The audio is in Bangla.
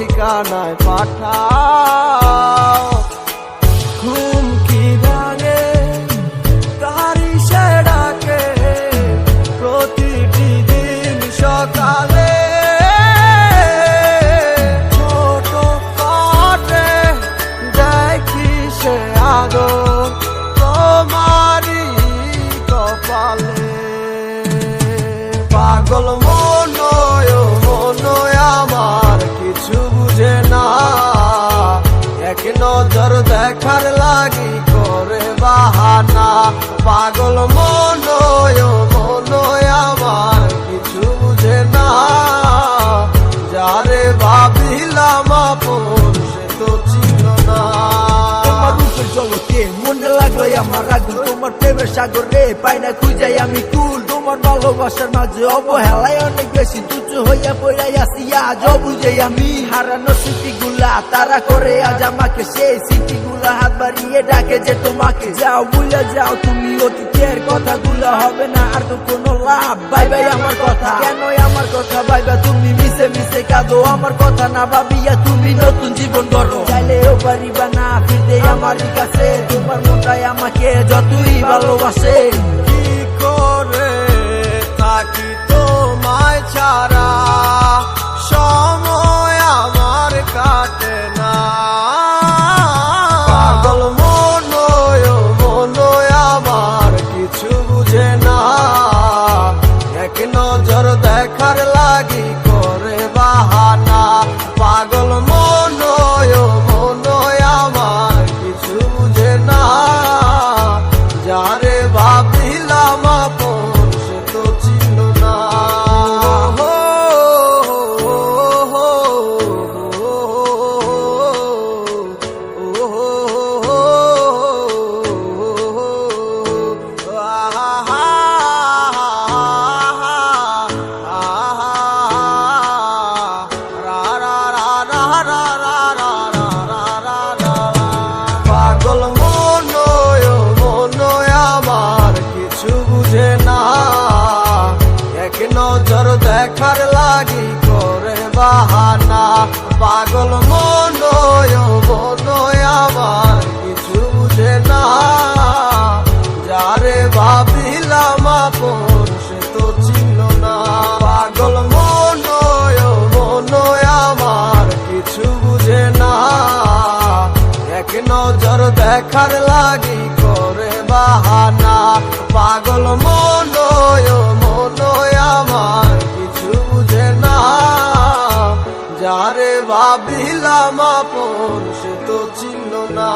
ঠিকানায় পাঠাও। ঘুম কি ভাঙে তারি সে ডাকে প্রতিটি দিন সকালে, ছোট কাটে দেখি সে আদর তোমারই কপালে। পাগল মনয় আমার কিছু বুঝে না, এক নজর দেখার লাগি করে বাহানা। পাগল মনয় আমার কিছু বুঝে না, যারে ভাবিলাম আপন সে তো ছিল না। তোমার রূপের জগতে মনে লাগলো আমার আগুন, তোমার প্রেমের সাগরে পাই না খুঁজাই আমি কুল। তোমার ভালোবাসার মাঝে অবহেলায় অনেক বেশি তুচ্ছ হইয়া পড়াই আসি আজ বুঝে আমি। হারানো স্মৃতিগুলা তারা করে আজ আমাকে, সেই স্মৃতিগুলা হাত বাড়িয়ে ডাকে যে তোমাকে যাও ভুলে যাও তুমি অতীতের কথাগুলা, হবে না আর তো কোনো লাভ। বাই বাই আমার কথা, কেন আমার কথা ভাইবা তুমি মিশে মিশে কাঁদো, আমার কথা না ভাবিয়া তুমি নতুন জীবন গড়ো। চাইলেও পারিবা না ফিরতে আমার কাছে, তোমার মনটাই আমাকে যতই ভালোবাসে। কি করে থাকি তোমায় ছাড়া, সময় আমার কাটে না। পাগল মনয় আমার কিছু বুঝে না, এক নজর দেখার লাগি করে বাহানা। পাগল মনয় আমার কিছু বুঝে না, যারে ভাবিলাম আপন সে তো ছিল না। পাগল মনয় আমার কিছু বুঝে না, এক নজর দেখার লাগি করে বাহানা। পাগল মনয় আমার কিছু বুঝে না, যারে ভাবিলাম আপন সে তো ছিল না। পাগল মনয় আমার কিছু বুঝে না, এক নজর দেখার লাগি করে বাহানা। পাগল মনয় আমার কিছু বুঝে না, যারে ভাবিলাম আপন সে তো ছিল না।